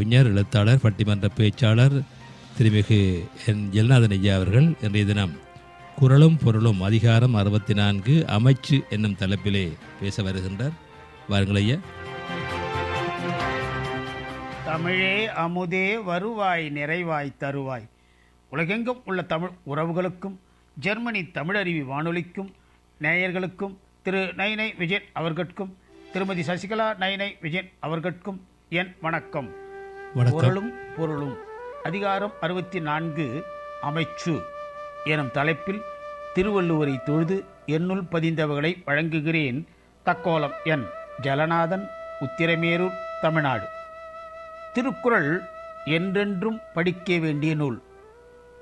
கவிஞர், எழுத்தாளர், பட்டிமன்ற பேச்சாளர் திருமிகு என் ஜெகநாதன் ஐயா அவர்கள் இன்றைய தினம் குரலும் பொருளும் அதிகாரம் 64 அமைச்சு என்னும் தலைப்பிலே பேச வருகின்றார். வாருங்கள் ஐயா. தமிழே அமுதே வருவாய் நிறைவாய் தருவாய். உலகெங்கும் உள்ள தமிழ் உறவுகளுக்கும் ஜெர்மனி தமிழருவி வானொலிக்கும் நேயர்களுக்கும் திரு நைனை விஜயன் அவர்களுக்கும் திருமதி சசிகலா நைனை விஜயன் அவர்களுக்கும் என் வணக்கம். குரலும் பொருளும் அதிகாரம் 64 அமைச்சு எனும் தலைப்பில் திருவள்ளுவரை தொழுது என்னுள் பதிந்தவர்களை வழங்குகிறேன். தக்கோலம் என் ஜலநாதன், உத்திரமேரூர், தமிழ்நாடு. திருக்குறள் என்றென்றும் படிக்க வேண்டிய நூல்.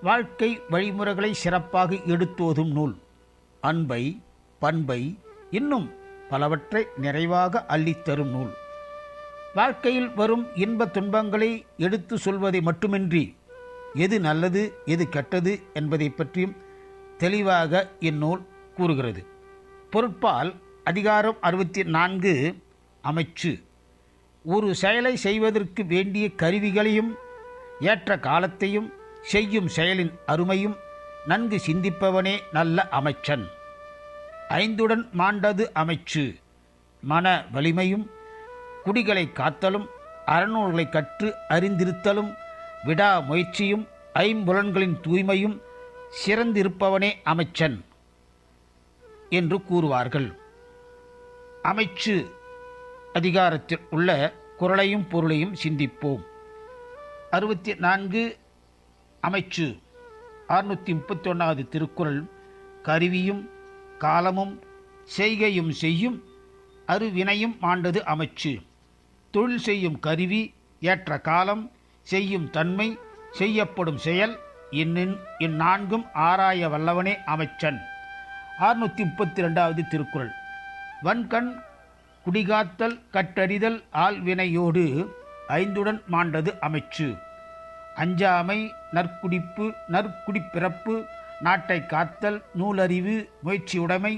வாழ்க்கை வழிமுறைகளை சிறப்பாக எடுத்தோதும் நூல். அன்பை, பண்பை, இன்னும் பலவற்றை நிறைவாக அள்ளித்தரும் நூல். வாழ்க்கையில் வரும் இன்ப துன்பங்களை எடுத்து சொல்வதை மட்டுமின்றி எது நல்லது எது கெட்டது என்பதை பற்றியும் தெளிவாக இந்நூல் கூறுகிறது. பொருட்பால் அதிகாரம் 64 அமைச்சு. ஒரு செயலை செய்வதற்கு வேண்டிய கருவிகளையும் ஏற்ற காலத்தையும் செய்யும் செயலின் அருமையும் நன்கு சிந்திப்பவனே நல்ல அமைச்சன். ஐந்துடன் மாண்டது அமைச்சு. மன வலிமையும் குடிகளை காத்தலும் அறநூல்களை கற்று அறிந்திருத்தலும் விடா முயற்சியும் ஐம்புலன்களின் தூய்மையும் சிறந்திருப்பவனே அமைச்சன் என்று கூறுவார்கள். அமைச்சு அதிகாரத்தில் உள்ள குறளையும் பொருளையும் சிந்திப்போம். 64 அமைச்சு. 631வது திருக்குறள். கருவியும் காலமும் செய்கையும் செய்யும் அருவினையும் மாண்டது அமைச்சு. தொழில் செய்யும் கருவி, ஏற்ற காலம், செய்யும் தன்மை, செய்யப்படும் செயல், இந்நான்கும் ஆராய வல்லவனே அமைச்சன். 632வது திருக்குறள். வன்கண் குடிகாத்தல் கட்டறிதல் ஆள்வினையோடு ஐந்துடன் மாண்டது அமைச்சு. அஞ்சாமை, நற்குடிப்பு, நற்குடிப்பிறப்பு, நாட்டை காத்தல், நூலறிவு, முயற்சியுடைமை,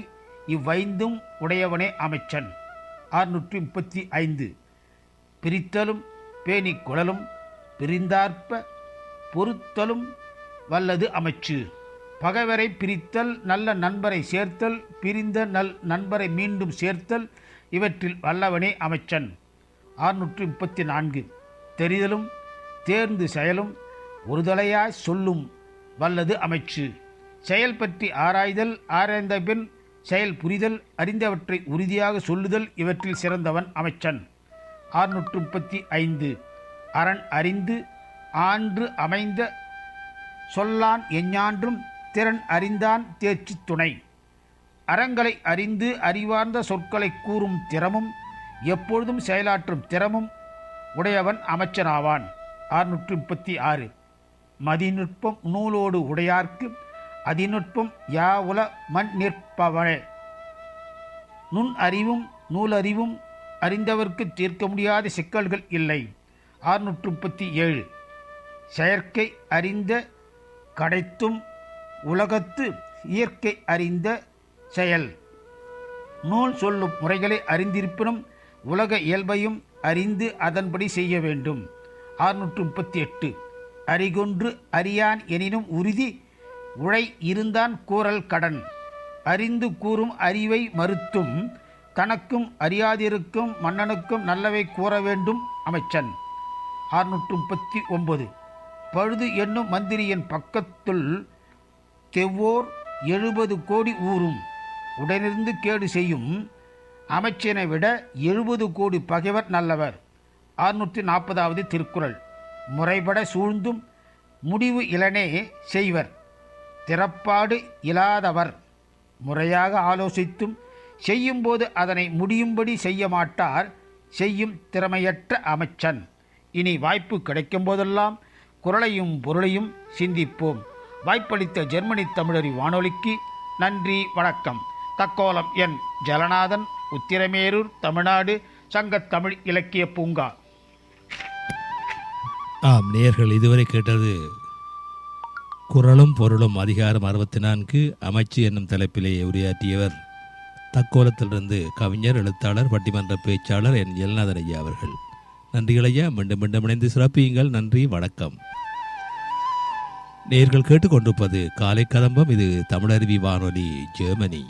இவ்வைந்தும் உடையவனே அமைச்சன். 635 பிரித்தலும் பேணிக் குழலும் பிரிந்தார்ப்ப பொறுத்தலும் வல்லது அமைச்சு. பகைவரை பிரித்தல், நல்ல நண்பரை சேர்த்தல், பிரிந்த நல் நண்பரை மீண்டும் சேர்த்தல், இவற்றில் வல்லவனே அமைச்சன். 634 தெரிதலும் தேர்ந்து செயலும் ஒருதலையாய் சொல்லும் வல்லது அமைச்சு. செயல் பற்றி ஆராய்தல், ஆராய்ந்த பின் செயல் புரிதல், அறிந்தவற்றை உறுதியாக சொல்லுதல், இவற்றில் சிறந்தவன் அமைச்சன். 635 அரண் அறிந்து ஆன்று அமைந்த சொல்லான் எஞ்ஞான்றும் திறன் அறிந்தான் தேர்ச்சி துணை. அறங்களை அறிந்து அறிவார்ந்த சொற்களை கூறும் திறமும் எப்பொழுதும் செயலாற்றும் திறமும் உடையவன் அமைச்சனாவான். 636 மதிநுட்பம் நூலோடு உடையார்க்கு அதிநுட்பம் யாவுல மண் நிற்பவனே. நுண் அறிவும் நூலறிவும் அறிந்தவர்க்கு தீர்க்க முடியாத சிக்கல்கள் இல்லை. 637 செயற்கை அறிந்த கடைத்தும் உலகத்து இயற்கை அறிந்த செயல். நூல் சொல்லும் முறைகளை அறிந்திருப்பினும் உலக இயல்பையும் அறிந்து அதன்படி செய்ய வேண்டும். 638 அறிகொன்று அறியான் எனினும் உறுதி உழை இருந்தான் கூறல் கடன். அறிந்து கூறும் அறிவை மறுத்தும் தனக்கும் அறியாதிருக்கும் மன்னனுக்கும் நல்லவை கூற வேண்டும் அமைச்சன். 639 பழுது என்னும் மந்திரியின் பக்கத்துள் தெவ்வோர் 70 கோடி ஊரும் உடனிருந்து கேடு செய்யும் அமைச்சனை விட 70 கோடி பகைவர் நல்லவர். 640வது திருக்குறள். முறைபட சூழ்ந்தும் முடிவு இலனே செய்வர் திறப்பாடு இலாதவர். முறையாக ஆலோசித்தும் செய்யும்போது அதனை முடியும்படி செய்ய மாட்டார் செய்யும் திறமையற்ற அமைச்சன். இனி வாய்ப்பு கிடைக்கும் போதெல்லாம் குறளையும் பொருளையும் சிந்திப்போம். வாய்ப்பளித்த ஜெர்மனி தமிழறி வானொலிக்கு நன்றி, வணக்கம். தக்கோலம் என் ஜலநாதன், உத்திரமேரூர், தமிழ்நாடு. சங்கத்தமிழ் இலக்கிய பூங்கா. ஆம், நேயர்கள் இதுவரை கேட்டது குரலும் பொருளும் அதிகாரம் 64 அமைச்சு என்னும் தலைப்பிலே உரையாற்றியவர் தக்கோலத்திலிருந்து கவிஞர், எழுத்தாளர், பட்டிமன்ற பேச்சாளர் என் ஜெகநாதன் ஐயா அவர்கள். நன்றிகள் ஐயா. மீண்டும் மீண்டும் இணைந்து சிறப்பியுங்கள். நன்றி, வணக்கம். நேர்கள் கேட்டுக்கொண்டிருப்பது காலை கதம்பம். இது தமிழருவி வானொலி, ஜெர்மனி.